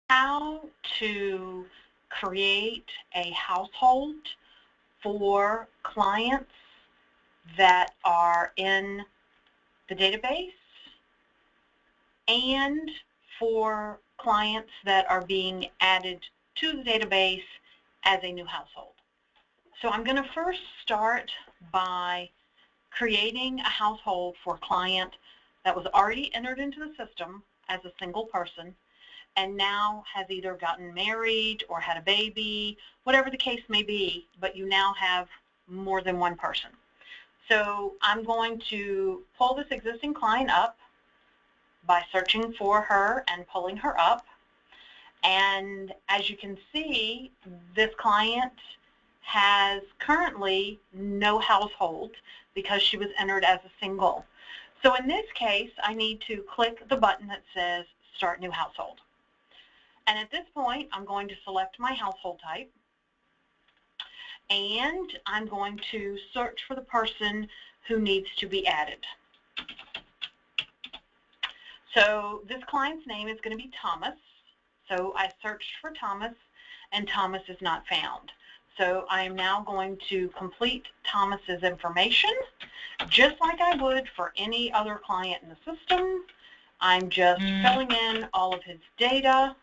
how to create a household for clients that are in the database and for clients that are being added to the database as a new household. So I'm going to first start by creating a household for a client that was already entered into the system as a single person and now has either gotten married or had a baby, whatever the case may be, but you now have more than one person. So I'm going to pull this existing client up by searching for her and pulling her up. And as you can see, this client has currently no household because she was entered as a single. So in this case, I need to click the button that says Start New Household. And at this point, I'm going to select my household type, and I'm going to search for the person who needs to be added. So this client's name is going to be Thomas. So I searched for Thomas, and Thomas is not found. So I am now going to complete Thomas's information, just like I would for any other client in the system. I'm just filling in all of his data.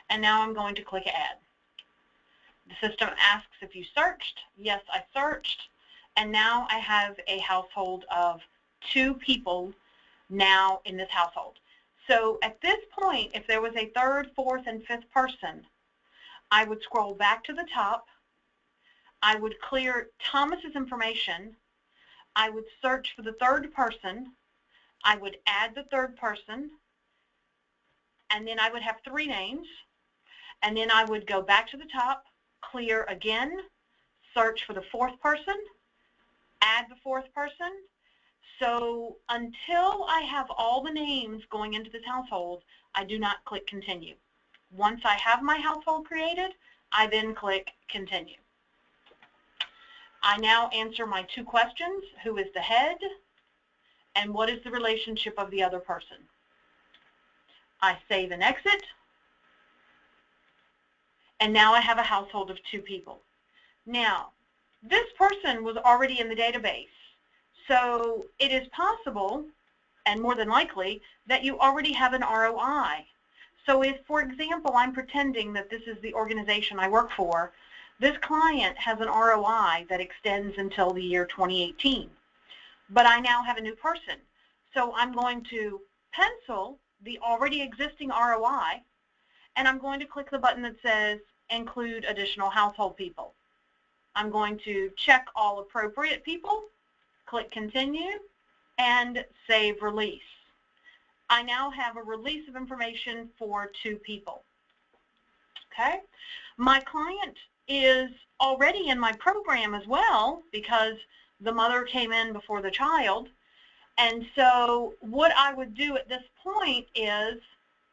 And now I'm going to click Add. The system asks if you searched. Yes, I searched. And now I have a household of 2 people now in this household. So at this point, if there was a 3rd, 4th, and 5th person, I would scroll back to the top. I would clear Thomas's information. I would search for the 3rd person. I would add the 3rd person. And then I would have 3 names. And then I would go back to the top, clear again, search for the 4th person, add the 4th person. So until I have all the names going into this household, I do not click Continue. Once I have my household created, I then click Continue. I now answer my 2 questions: who is the head, and what is the relationship of the other person? I save and exit. And now I have a household of 2 people. Now, this person was already in the database, so it is possible, and more than likely, that you already have an ROI. So if, for example, I'm pretending that this is the organization I work for, this client has an ROI that extends until the year 2018. But I now have a new person. So I'm going to pencil the already existing ROI, and I'm going to click the button that says Include Additional Household People. I'm going to check all appropriate people, click Continue, and save release. I now have a release of information for 2 people. Okay? My client is already in my program as well because the mother came in before the child. And so what I would do at this point is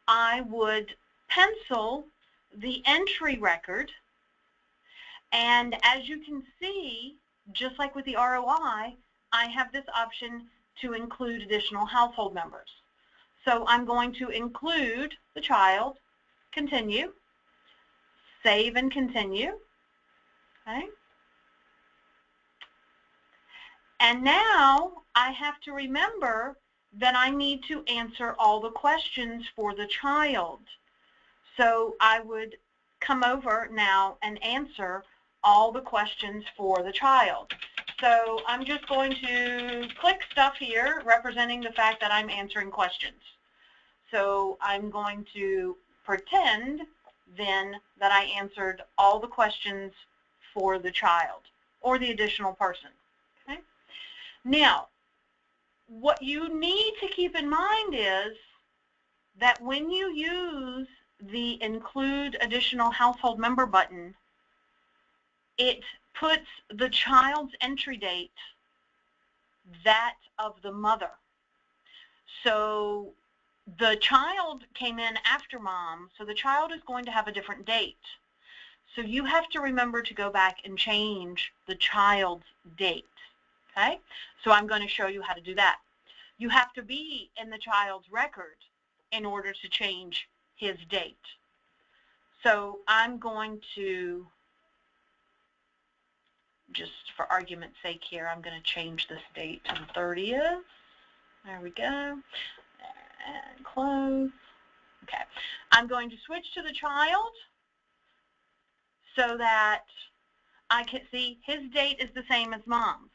I would pencil the entry record, and as you can see, just like with the ROI, I have this option to include additional household members. So I'm going to include the child, continue, save and continue, okay? And now I have to remember that I need to answer all the questions for the child. So I would come over now and answer all the questions for the child. So I'm just going to click stuff here representing the fact that I'm answering questions. So I'm going to pretend then that I answered all the questions for the child or the additional person. Okay? Now, what you need to keep in mind is that when you use the Include Additional Household Member button, it puts the child's entry date that of the mother. So the child came in after mom, so the child is going to have a different date. So you have to remember to go back and change the child's date. Okay? So I'm going to show you how to do that. You have to be in the child's record in order to change his date. So I'm going to, just for argument's sake here, I'm going to change this date to the 30th. There we go. And close. Okay. I'm going to switch to the child so that I can see his date is the same as mom's.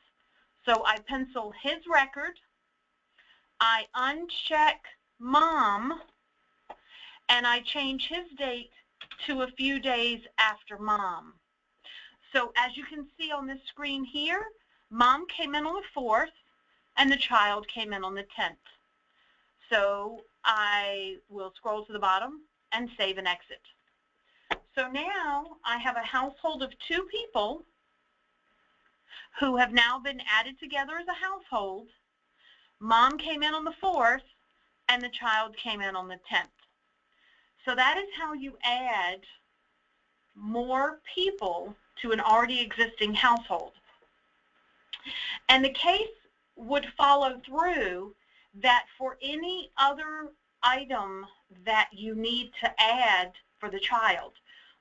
So I pencil his record, I uncheck mom, and I change his date to a few days after mom. So as you can see on this screen here, mom came in on the 4th and the child came in on the 10th. So I will scroll to the bottom and save and exit. So now I have a household of 2 people who have now been added together as a household. Mom came in on the 4th and the child came in on the 10th. So that is how you add more people to an already existing household. And the case would follow through that for any other item that you need to add for the child,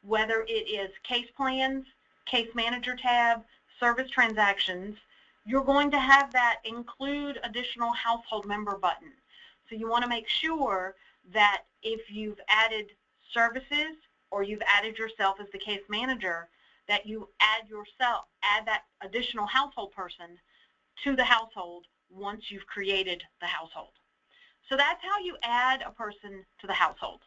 whether it is case plans, case manager tab, service transactions, you're going to have that include additional household member button. So you want to make sure that if you've added services or you've added yourself as the case manager, that you add that additional household person to the household once you've created the household. So that's how you add a person to the household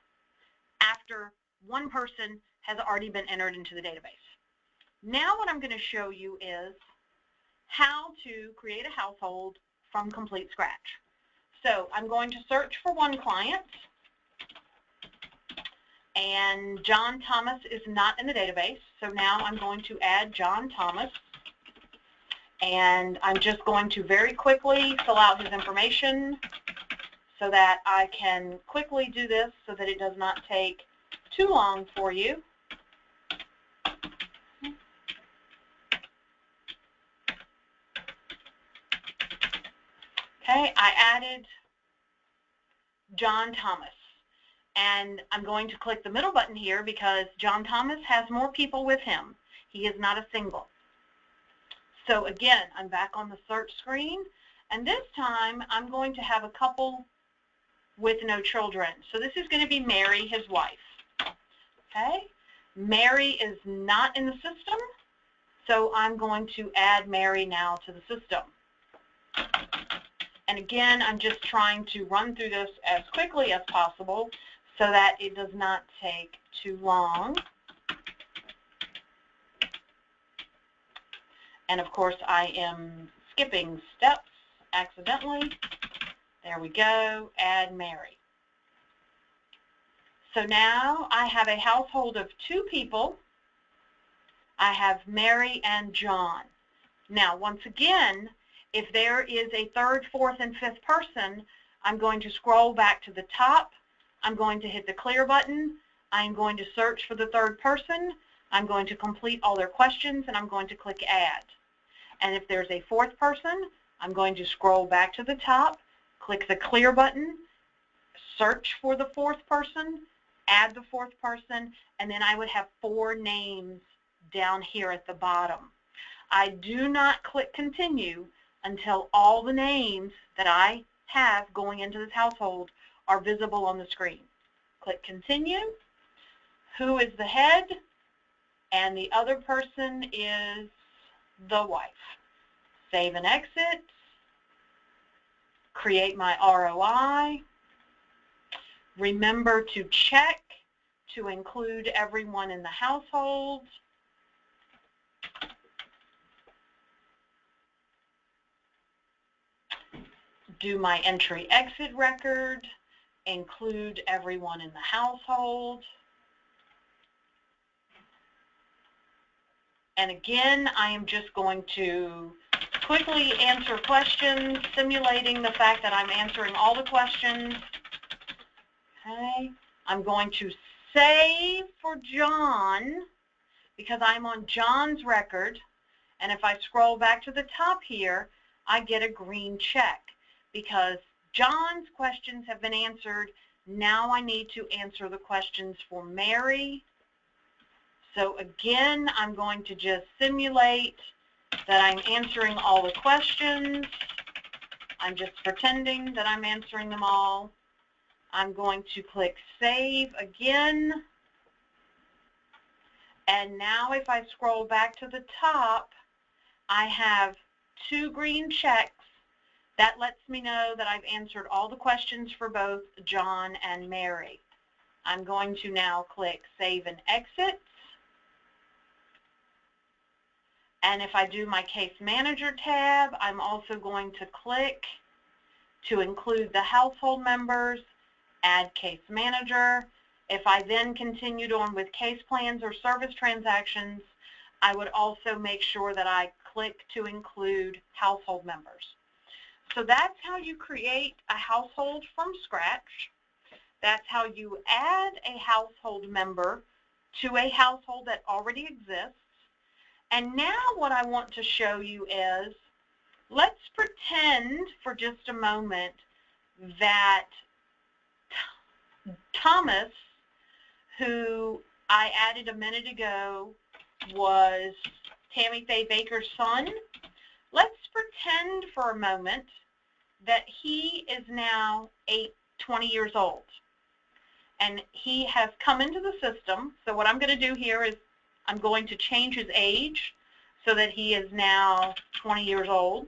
after one person has already been entered into the database. Now what I'm going to show you is how to create a household from complete scratch. So I'm going to search for one client, and John Thomas is not in the database, so now I'm going to add John Thomas, and I'm just going to very quickly fill out his information so that I can quickly do this so that it does not take too long for you. Okay, I added John Thomas, and I'm going to click the middle button here because John Thomas has more people with him. He is not a single. So again, I'm back on the search screen, and this time I'm going to have a couple with no children. So this is going to be Mary, his wife. Okay, Mary is not in the system, so I'm going to add Mary now to the system. And again, I'm just trying to run through this as quickly as possible so that it does not take too long. And of course, I am skipping steps accidentally. There we go, add Mary. So now I have a household of 2 people. I have Mary and John. Now, once again, if there is a 3rd, 4th, and 5th person, I'm going to scroll back to the top. I'm going to hit the clear button. I'm going to search for the 3rd person. I'm going to complete all their questions, and I'm going to click Add. And if there's a 4th person, I'm going to scroll back to the top, click the clear button, search for the 4th person, add the 4th person, and then I would have 4 names down here at the bottom. I do not click Continue until all the names that I have going into this household are visible on the screen. Click Continue. Who is the head? And the other person is the wife. Save and exit. Create my ROI. Remember to check to include everyone in the household. Do my entry-exit record, include everyone in the household. And again, I am just going to quickly answer questions, simulating the fact that I'm answering all the questions. Okay, I'm going to save for John because I'm on John's record, and if I scroll back to the top here, I get a green check because John's questions have been answered. Now I need to answer the questions for Mary. So again, I'm going to just simulate that I'm answering all the questions. I'm just pretending that I'm answering them all. I'm going to click Save again. And now if I scroll back to the top, I have 2 green checks. That lets me know that I've answered all the questions for both John and Mary. I'm going to now click Save and Exit. And if I do my Case Manager tab, I'm also going to click to include the household members, Add Case Manager. If I then continued on with case plans or service transactions, I would also make sure that I click to include household members. So that's how you create a household from scratch. That's how you add a household member to a household that already exists. And now what I want to show you is, let's pretend for just a moment that Thomas, who I added a minute ago, was Tammy Faye Baker's son. Let's pretend for a moment that he is now 20 years old. And he has come into the system. So what I'm going to do here is I'm going to change his age so that he is now 20 years old,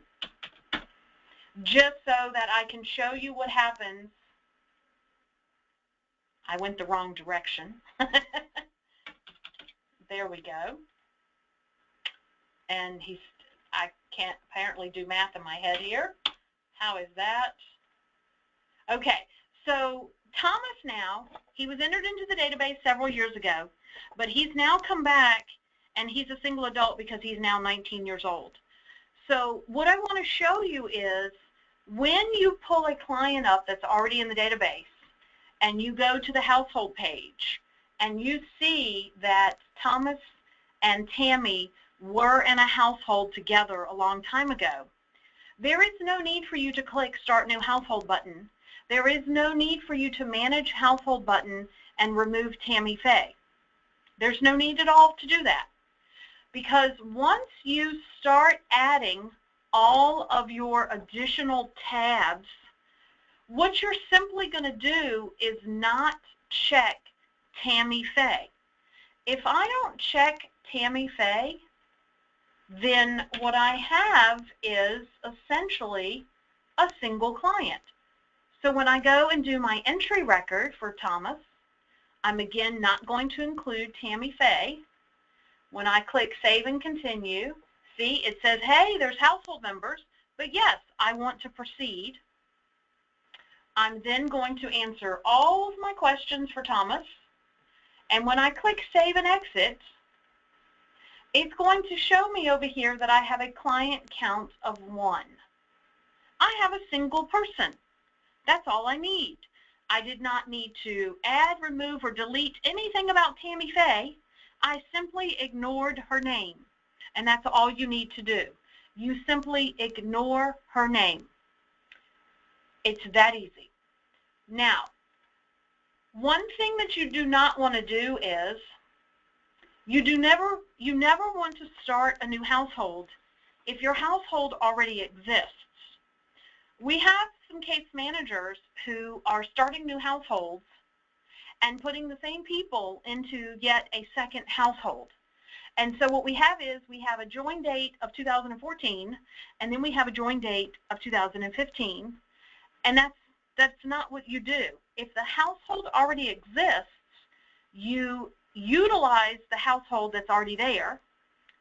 just so that I can show you what happens. I went the wrong direction. There we go. And I can't apparently do math in my head here. How is that? Okay, so Thomas now, he was entered into the database several years ago, but he's now come back and he's a single adult because he's now 19 years old. So what I want to show you is when you pull a client up that's already in the database and you go to the household page and you see that Thomas and Tammy were in a household together a long time ago, there is no need for you to click Start New Household button. There is no need for you to manage household button and remove Tammy Faye. There's no need at all to do that, because once you start adding all of your additional tabs, what you're simply going to do is not check Tammy Faye. If I don't check Tammy Faye, then what I have is essentially a single client. So when I go and do my entry record for Thomas, I'm again not going to include Tammy Faye. When I click Save and Continue, see, it says, hey, there's household members, but yes, I want to proceed. I'm then going to answer all of my questions for Thomas, and when I click Save and Exit, it's going to show me over here that I have a client count of 1. I have a single person. That's all I need. I did not need to add, remove, or delete anything about Tammy Faye. I simply ignored her name, and that's all you need to do. You simply ignore her name. It's that easy. Now, one thing that you do not want to do is you never want to start a new household if your household already exists. We have some case managers who are starting new households and putting the same people into yet a second household. And so what we have is we have a join date of 2014, and then we have a join date of 2015, and that's not what you do. If the household already exists, you utilize the household that's already there.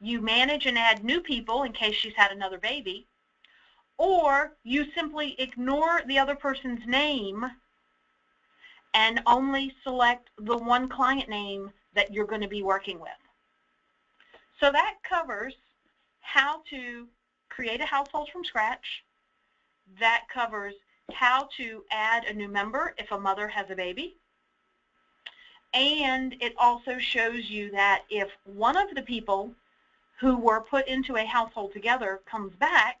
You manage and add new people in case she's had another baby, or you simply ignore the other person's name and only select the one client name that you're going to be working with. So that covers how to create a household from scratch. That covers how to add a new member if a mother has a baby. And it also shows you that if one of the people who were put into a household together comes back,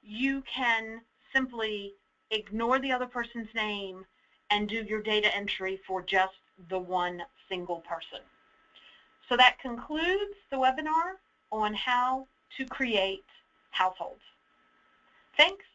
you can simply ignore the other person's name and do your data entry for just the one single person. So that concludes the webinar on how to create households. Thanks.